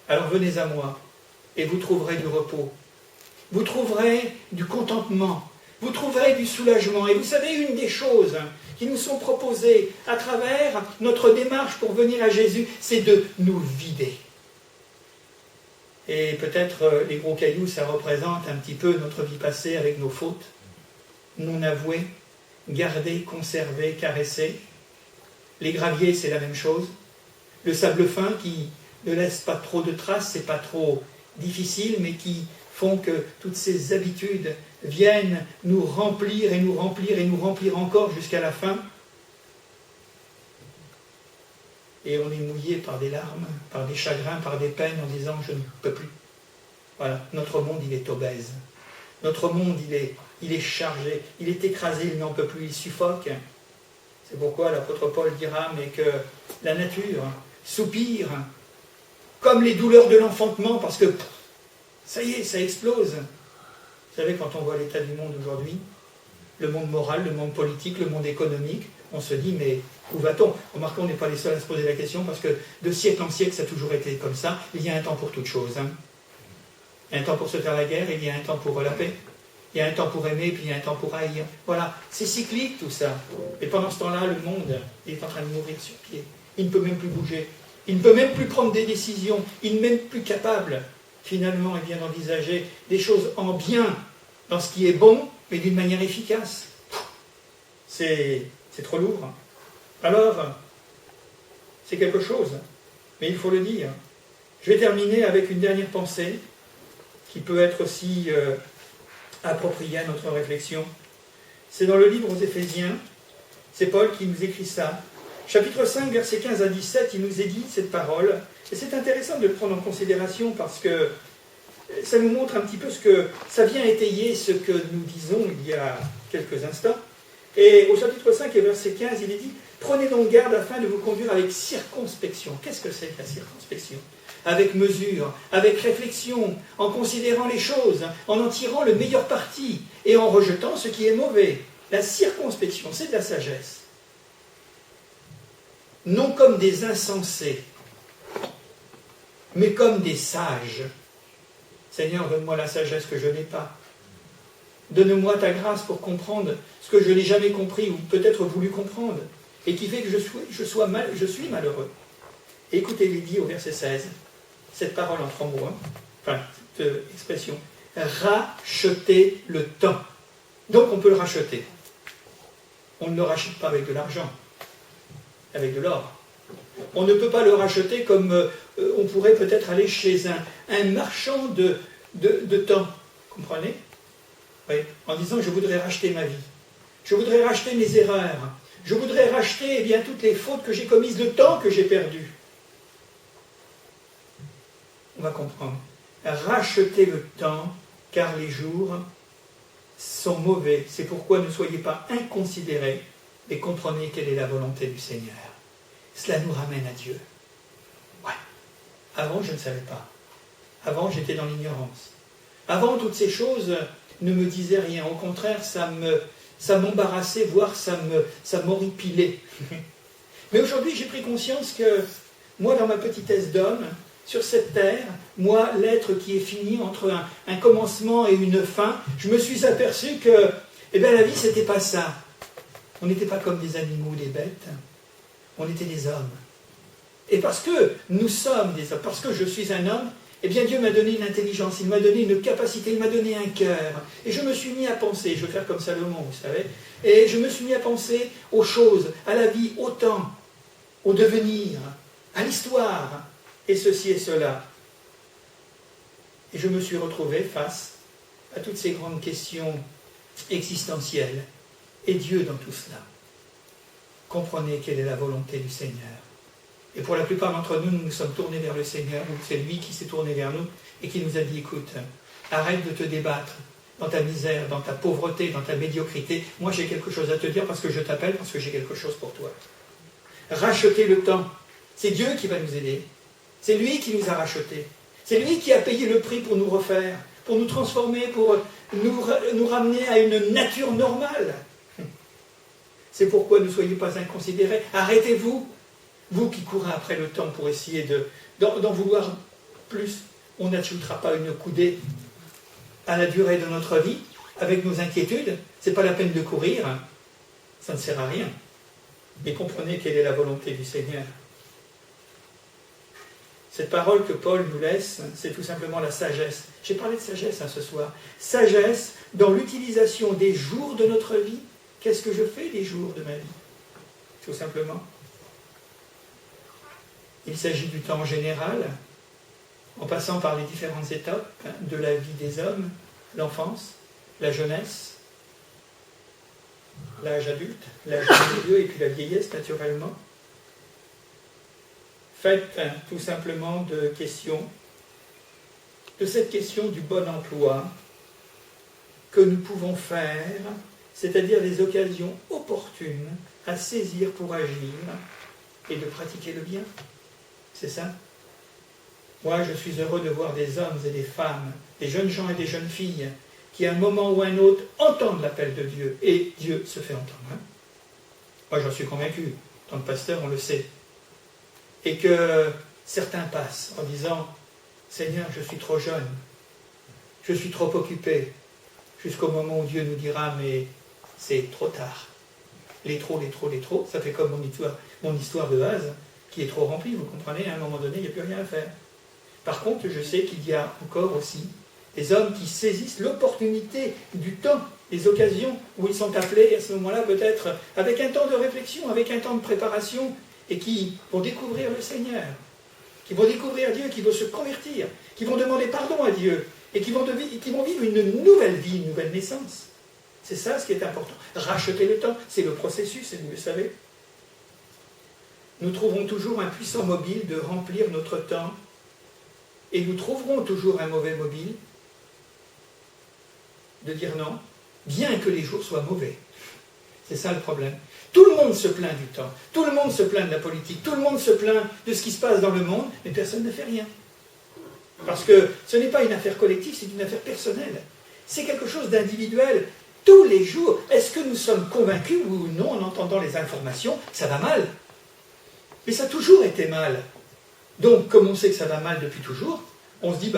B: Alors venez à moi, et vous trouverez du repos. Vous trouverez du contentement. Vous trouverez du soulagement. Et vous savez, une des choses qui nous sont proposées à travers notre démarche pour venir à Jésus, c'est de nous vider. Et peut-être les gros cailloux, ça représente un petit peu notre vie passée avec nos fautes, non avouées, gardées, conservées, caressées. Les graviers, c'est la même chose. Le sable fin qui ne laisse pas trop de traces, c'est pas trop difficile, mais qui font que toutes ces habitudes viennent nous remplir et nous remplir et nous remplir encore jusqu'à la fin. Et on est mouillé par des larmes, par des chagrins, par des peines, en disant « je ne peux plus ». Voilà, notre monde, il est obèse. Notre monde, il est chargé, il est écrasé, il n'en peut plus, il suffoque. C'est pourquoi l'apôtre Paul dira mais que la nature soupire comme les douleurs de l'enfantement, parce que ça y est, ça explose. Vous savez, quand on voit l'état du monde aujourd'hui, le monde moral, le monde politique, le monde économique, on se dit, mais où va-t-on? Remarquez, on n'est pas les seuls à se poser la question, parce que de siècle en siècle, ça a toujours été comme ça. Il y a un temps pour toute chose. Hein. Il y a un temps pour se faire la guerre, il y a un temps pour la paix. Il y a un temps pour aimer, puis il y a un temps pour haïr. Voilà, c'est cyclique tout ça. Et pendant ce temps-là, le monde est en train de mourir sur pied. Il ne peut même plus bouger. Il ne peut même plus prendre des décisions. Il n'est même plus capable, finalement, d'envisager des choses en bien, dans ce qui est bon, mais d'une manière efficace. C'est trop lourd. Alors, c'est quelque chose, mais il faut le dire. Je vais terminer avec une dernière pensée, qui peut être aussi appropriée à notre réflexion. C'est dans le livre aux Éphésiens, c'est Paul qui nous écrit ça. Chapitre 5, versets 15 à 17, il nous est dit cette parole, et c'est intéressant de le prendre en considération parce que ça nous montre un petit peu ce que ça vient étayer ce que nous disons il y a quelques instants. Et au chapitre 5 et verset 15, il est dit « Prenez donc garde afin de vous conduire avec circonspection ». Qu'est-ce que c'est que la circonspection? Avec mesure, avec réflexion, en considérant les choses, en tirant le meilleur parti et en rejetant ce qui est mauvais. La circonspection, c'est de la sagesse. Non comme des insensés, mais comme des sages. Seigneur, donne-moi la sagesse que je n'ai pas. Donne-moi ta grâce pour comprendre ce que je n'ai jamais compris ou peut-être voulu comprendre et qui fait que je suis malheureux. Et écoutez, il est dit au verset 16, cette parole en 3 mots, enfin, cette expression, racheter le temps. Donc on peut le racheter. On ne le rachète pas avec de l'argent, avec de l'or. On ne peut pas le racheter comme on pourrait peut-être aller chez un marchand de temps. Comprenez? Oui, en disant je voudrais racheter ma vie. Je voudrais racheter mes erreurs. Je voudrais racheter eh bien, toutes les fautes que j'ai commises, le temps que j'ai perdu. On va comprendre. Racheter le temps, car les jours sont mauvais. C'est pourquoi ne soyez pas inconsidérés et comprenez quelle est la volonté du Seigneur. Cela nous ramène à Dieu. Ouais. Avant, je ne savais pas. Avant, j'étais dans l'ignorance. Avant, toutes ces choses ne me disaient rien. Au contraire, ça m'embarrassait, voire ça m'horripilait. Mais aujourd'hui, j'ai pris conscience que moi, dans ma petitesse d'homme, sur cette terre, moi, l'être qui est fini entre un commencement et une fin, je me suis aperçu que la vie, c'était pas ça. On n'était pas comme des animaux, des bêtes. On était des hommes. Et parce que nous sommes des hommes, parce que je suis un homme, eh bien Dieu m'a donné une intelligence, il m'a donné une capacité, il m'a donné un cœur. Et je me suis mis à penser, je vais faire comme Salomon, vous savez, et je me suis mis à penser aux choses, à la vie, au temps, au devenir, à l'histoire, et ceci et cela. Et je me suis retrouvé face à toutes ces grandes questions existentielles, et Dieu dans tout cela. Comprenez quelle est la volonté du Seigneur. Et pour la plupart d'entre nous, nous nous sommes tournés vers le Seigneur, ou c'est lui qui s'est tourné vers nous et qui nous a dit, écoute, arrête de te débattre dans ta misère, dans ta pauvreté, dans ta médiocrité. Moi, j'ai quelque chose à te dire parce que je t'appelle, parce que j'ai quelque chose pour toi. Racheter le temps. C'est Dieu qui va nous aider. C'est lui qui nous a rachetés. C'est lui qui a payé le prix pour nous refaire, pour nous transformer, pour nous ramener à une nature normale. C'est pourquoi ne soyez pas inconsidérés. Arrêtez-vous. Vous qui courez après le temps pour essayer d'en vouloir plus, on n'ajoutera pas une coudée à la durée de notre vie avec nos inquiétudes. Ce n'est pas la peine de courir, ça ne sert à rien. Mais comprenez quelle est la volonté du Seigneur. Cette parole que Paul nous laisse, c'est tout simplement la sagesse. J'ai parlé de sagesse ce soir. Sagesse dans l'utilisation des jours de notre vie. Qu'est-ce que je fais des jours de ma vie? Tout simplement. Il s'agit du temps en général, en passant par les différentes étapes de la vie des hommes, l'enfance, la jeunesse, l'âge adulte, l'âge du milieu et puis la vieillesse naturellement. Faites tout simplement de cette question du bon emploi que nous pouvons faire, c'est-à-dire des occasions opportunes à saisir pour agir et de pratiquer le bien. C'est ça. Moi, je suis heureux de voir des hommes et des femmes, des jeunes gens et des jeunes filles, qui à un moment ou un autre entendent l'appel de Dieu, et Dieu se fait entendre. Moi, j'en suis convaincu. En tant que pasteur, on le sait. Et que certains passent en disant « Seigneur, je suis trop jeune, je suis trop occupé », jusqu'au moment où Dieu nous dira « Mais c'est trop tard. Les trop, ça fait comme mon histoire de vase, qui est trop rempli, vous comprenez, à un moment donné, il n'y a plus rien à faire. Par contre, je sais qu'il y a encore aussi des hommes qui saisissent l'opportunité du temps, les occasions où ils sont appelés, à ce moment-là, peut-être, avec un temps de réflexion, avec un temps de préparation, et qui vont découvrir le Seigneur, qui vont découvrir Dieu, qui vont se convertir, qui vont demander pardon à Dieu, et qui vont vivre une nouvelle vie, une nouvelle naissance. C'est ça ce qui est important. Racheter le temps, c'est le processus, et vous le savez. Nous trouverons toujours un puissant mobile de remplir notre temps et nous trouverons toujours un mauvais mobile de dire non, bien que les jours soient mauvais. C'est ça le problème. Tout le monde se plaint du temps, tout le monde se plaint de la politique, tout le monde se plaint de ce qui se passe dans le monde, mais personne ne fait rien. Parce que ce n'est pas une affaire collective, c'est une affaire personnelle. C'est quelque chose d'individuel. Tous les jours, est-ce que nous sommes convaincus ou non, en entendant les informations, ça va mal? Mais ça a toujours été mal. Donc, comme on sait que ça va mal depuis toujours, on se dit,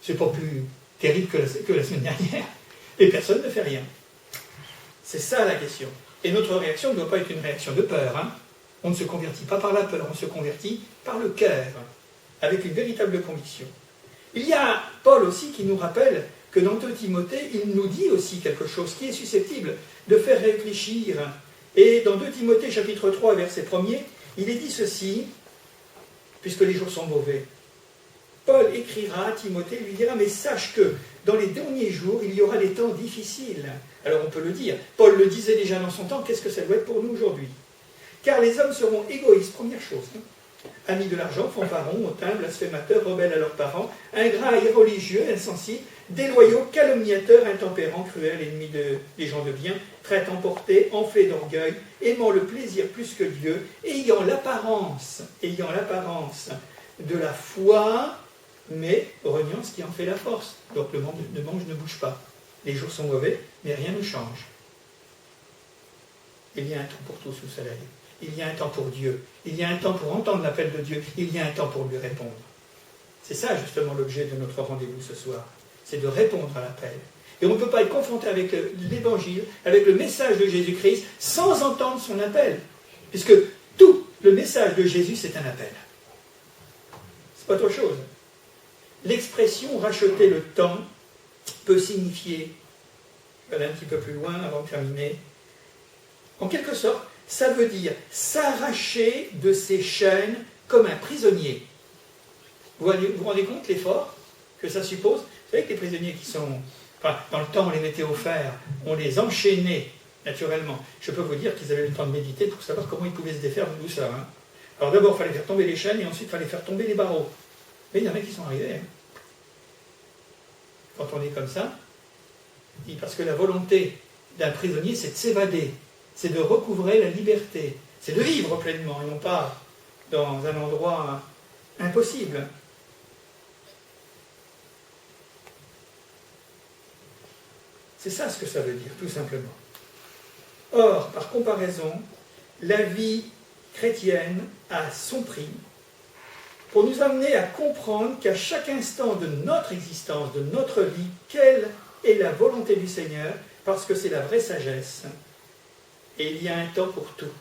B: c'est pas plus terrible que la semaine dernière. Et personne ne fait rien. C'est ça la question. Et notre réaction ne doit pas être une réaction de peur. Hein. On ne se convertit pas par la peur, on se convertit par le cœur, avec une véritable conviction. Il y a Paul aussi qui nous rappelle que dans 2 Timothée, il nous dit aussi quelque chose qui est susceptible de faire réfléchir. Et dans 2 Timothée chapitre 3, verset 1er, il est dit ceci, puisque les jours sont mauvais. Paul écrira à Timothée, lui dira, mais sache que dans les derniers jours, il y aura des temps difficiles. Alors on peut le dire, Paul le disait déjà dans son temps, qu'est-ce que ça doit être pour nous aujourd'hui? Car les hommes seront égoïstes, première chose. Amis de l'argent, fanfarons, hautains, blasphémateurs, rebelles à leurs parents, ingrats, irreligieux, insensibles, déloyaux, calomniateurs, intempérants, cruels, ennemis des gens de bien, traite emportés, enflés d'orgueil, aimant le plaisir plus que Dieu, ayant l'apparence de la foi, mais reniant ce qui en fait la force. Donc le monde ne bouge pas. Les jours sont mauvais, mais rien ne change. Il y a un temps pour tout sous le soleil. Il y a un temps pour Dieu. Il y a un temps pour entendre l'appel de Dieu. Il y a un temps pour lui répondre. C'est ça justement l'objet de notre rendez-vous ce soir. C'est de répondre à l'appel. Et on ne peut pas être confronté avec l'évangile, avec le message de Jésus-Christ, sans entendre son appel. Puisque tout le message de Jésus, c'est un appel. C'est pas autre chose. L'expression « racheter le temps » peut signifier, je vais aller un petit peu plus loin avant de terminer, en quelque sorte, ça veut dire s'arracher de ses chaînes comme un prisonnier. Vous vous rendez compte l'effort que ça suppose? Vous savez que les prisonniers qui sont... Enfin, dans le temps, on les mettait au fer, on les enchaînait naturellement. Je peux vous dire qu'ils avaient le temps de méditer pour savoir comment ils pouvaient se défaire de tout ça. Hein. Alors d'abord, il fallait faire tomber les chaînes et ensuite, il fallait faire tomber les barreaux. Mais il y en a qui sont arrivés. Hein. Quand on est comme ça, parce que la volonté d'un prisonnier, c'est de s'évader, c'est de recouvrer la liberté, c'est de vivre pleinement et non pas dans un endroit impossible. C'est ça ce que ça veut dire, tout simplement. Or, par comparaison, la vie chrétienne a son prix pour nous amener à comprendre qu'à chaque instant de notre existence, de notre vie, quelle est la volonté du Seigneur, parce que c'est la vraie sagesse. Et il y a un temps pour tout.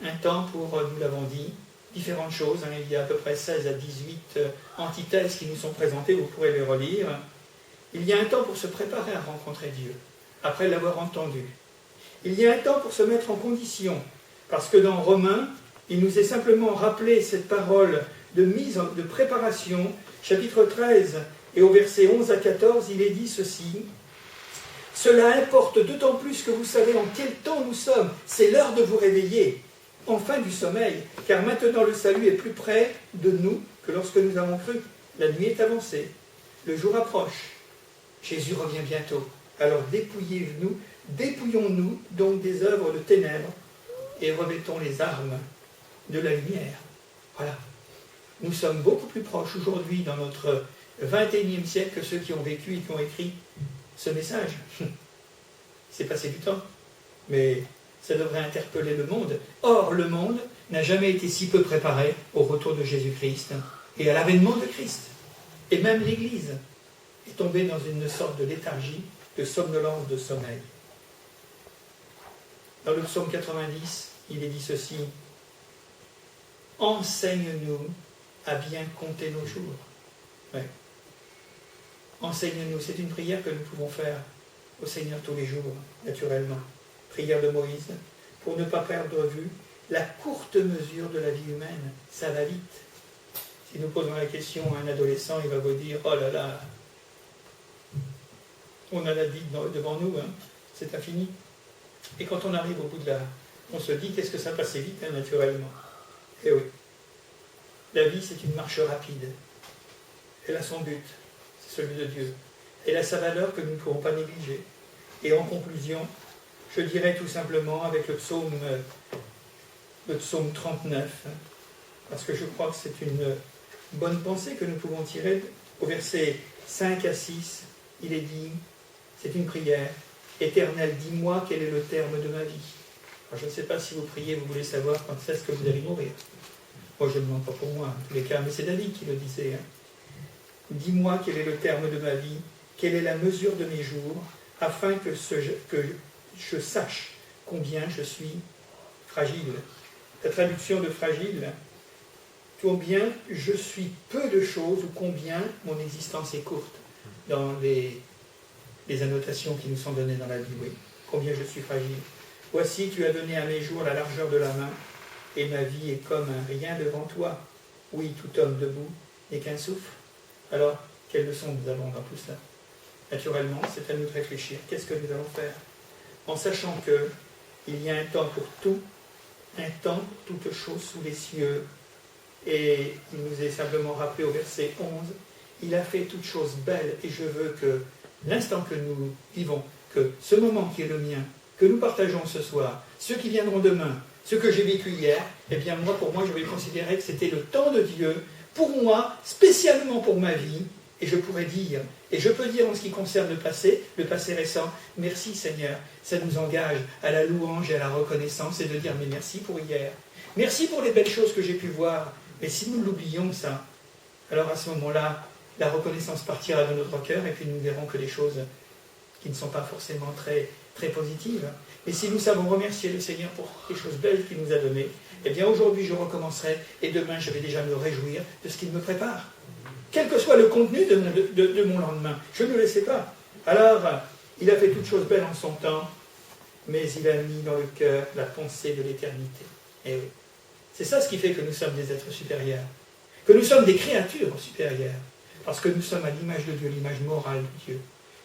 B: Un temps pour, nous l'avons dit, différentes choses. Hein. Il y a à peu près 16 à 18 antithèses qui nous sont présentées, vous pourrez les relire. Il y a un temps pour se préparer à rencontrer Dieu, après l'avoir entendu. Il y a un temps pour se mettre en condition, parce que dans Romains, il nous est simplement rappelé cette parole de préparation, chapitre 13, et au verset 11 à 14, il est dit ceci. Cela importe d'autant plus que vous savez en quel temps nous sommes. C'est l'heure de vous réveiller, enfin du sommeil, car maintenant le salut est plus près de nous que lorsque nous avons cru. La nuit est avancée, le jour approche. Jésus revient bientôt. Alors dépouillons-nous donc des œuvres de ténèbres et revêtons les armes de la lumière. Voilà. Nous sommes beaucoup plus proches aujourd'hui dans notre 21e siècle que ceux qui ont vécu et qui ont écrit ce message. C'est passé du temps, mais ça devrait interpeller le monde. Or, le monde n'a jamais été si peu préparé au retour de Jésus-Christ et à l'avènement de Christ. Et même l'Église est tombée dans une sorte de léthargie, de somnolence, de sommeil. Dans le psaume 90, il est dit ceci. « Enseigne-nous à bien compter nos jours. » Ouais. Enseigne-nous, c'est une prière que nous pouvons faire au Seigneur tous les jours, naturellement. Prière de Moïse, pour ne pas perdre de vue la courte mesure de la vie humaine. Ça va vite. Si nous posons la question à un adolescent, il va vous dire « Oh là là, on a la vie devant nous, hein, c'est infini. » Et quand on arrive au bout de la... On se dit « Qu'est-ce que ça passe vite, hein, naturellement. » Eh oui. La vie, c'est une marche rapide. Elle a son but, c'est celui de Dieu. Elle a sa valeur que nous ne pourrons pas négliger. Et en conclusion, je dirais tout simplement avec le psaume 39, parce que je crois que c'est une bonne pensée que nous pouvons tirer au verset 5 à 6, il est dit, c'est une prière, « Éternel, dis-moi quel est le terme de ma vie. » Alors, je ne sais pas si vous priez, vous voulez savoir quand est-ce que vous allez mourir. Moi, je ne demande pas pour moi, en tous les cas, mais c'est David qui le disait. Hein. Dis-moi quel est le terme de ma vie, quelle est la mesure de mes jours, afin que je sache combien je suis fragile. La traduction de fragile, combien je suis peu de choses ou combien mon existence est courte. Dans les annotations qui nous sont données dans la Bible, oui. Combien je suis fragile. Voici, tu as donné à mes jours la largeur de la main, et ma vie est comme un rien devant toi. Oui, tout homme debout n'est qu'un souffle. Alors, quelle leçon nous avons dans tout cela? Naturellement, c'est à nous de réfléchir. Qu'est-ce que nous allons faire? En sachant qu'il y a un temps pour tout, un temps, toute chose sous les cieux. Et il nous est simplement rappelé au verset 11, il a fait toutes choses belles, et je veux que l'instant que nous vivons, que ce moment qui est le mien, que nous partageons ce soir, ceux qui viendront demain, ce que j'ai vécu hier, eh bien moi, pour moi, je vais considérer que c'était le temps de Dieu, pour moi, spécialement pour ma vie, et je pourrais dire, et je peux dire en ce qui concerne le passé récent, merci Seigneur, ça nous engage à la louange et à la reconnaissance, et de dire, mais merci pour hier, merci pour les belles choses que j'ai pu voir, mais si nous l'oublions ça, alors à ce moment-là, la reconnaissance partira de notre cœur, et puis nous verrons que les choses qui ne sont pas forcément très, très positives. Mais si nous savons remercier le Seigneur pour les choses belles qu'il nous a données, eh bien aujourd'hui je recommencerai, et demain je vais déjà me réjouir de ce qu'il me prépare. Quel que soit le contenu de mon lendemain, je ne le sais pas. Alors, il a fait toutes choses belles en son temps, mais il a mis dans le cœur la pensée de l'éternité. Et oui, c'est ça ce qui fait que nous sommes des êtres supérieurs, que nous sommes des créatures supérieures, parce que nous sommes à l'image de Dieu, l'image morale de Dieu.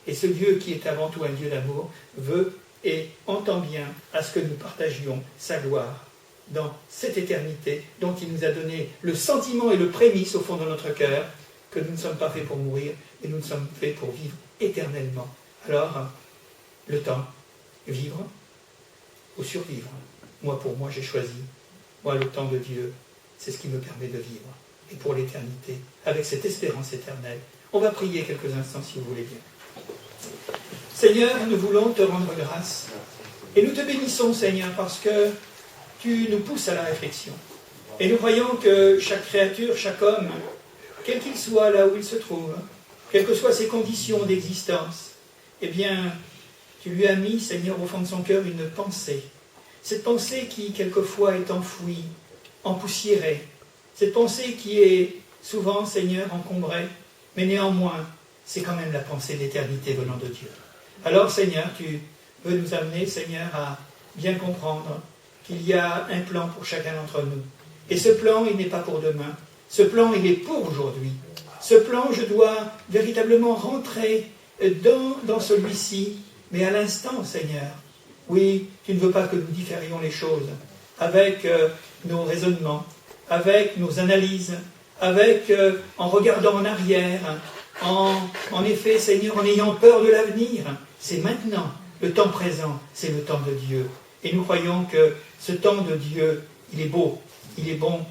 B: Et ce Dieu qui est avant tout un Dieu d'amour veut et entend bien à ce que nous partagions sa gloire dans cette éternité dont il nous a donné le sentiment et le prémisse au fond de notre cœur que nous ne sommes pas faits pour mourir, et nous ne sommes faits pour vivre éternellement. Alors, le temps, vivre ou survivre. Moi, pour moi, j'ai choisi. Moi, le temps de Dieu, c'est ce qui me permet de vivre. Et pour l'éternité, avec cette espérance éternelle. On va prier quelques instants si vous voulez bien. Seigneur, nous voulons te rendre grâce. Et nous te bénissons, Seigneur, parce que tu nous pousses à la réflexion. Et nous voyons que chaque créature, chaque homme, quel qu'il soit là où il se trouve, quelles que soient ses conditions d'existence, eh bien, tu lui as mis, Seigneur, au fond de son cœur une pensée. Cette pensée qui, quelquefois, est enfouie, empoussiérée. Cette pensée qui est souvent, Seigneur, encombrée, mais néanmoins, c'est quand même la pensée de l'éternité venant de Dieu. Alors, Seigneur, tu veux nous amener, Seigneur, à bien comprendre qu'il y a un plan pour chacun d'entre nous. Et ce plan, il n'est pas pour demain. Ce plan, il est pour aujourd'hui. Ce plan, je dois véritablement rentrer dans celui-ci, mais à l'instant, Seigneur. Oui, tu ne veux pas que nous différions les choses avec nos raisonnements, avec nos analyses, avec en regardant en arrière, en effet, Seigneur, en ayant peur de l'avenir. C'est maintenant, le temps présent, c'est le temps de Dieu. Et nous croyons que ce temps de Dieu, il est beau, il est bon,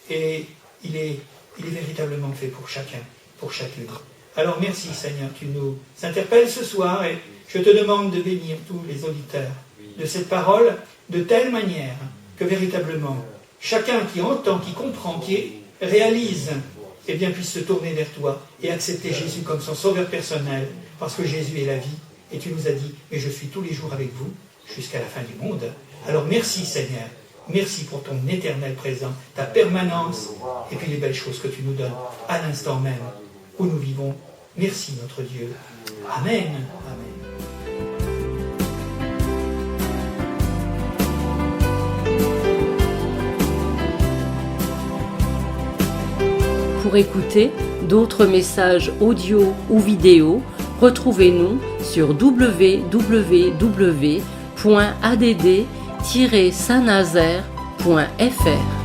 B: et il est véritablement fait pour chacun, pour chacune. Alors merci Seigneur, tu nous interpelles ce soir, et je te demande de bénir tous les auditeurs de cette parole de telle manière que véritablement chacun qui entend, qui comprend, qui réalise, eh bien puisse se tourner vers toi et accepter Jésus comme son sauveur personnel, parce que Jésus est la vie, et tu nous as dit, mais je suis tous les jours avec vous, jusqu'à la fin du monde. Alors merci Seigneur, merci pour ton éternel présent, ta permanence, et puis les belles choses que tu nous donnes à l'instant même où nous vivons. Merci notre Dieu. Amen. Amen.
A: Pour écouter d'autres messages audio ou vidéo, retrouvez-nous sur www.add-saint-nazaire.fr.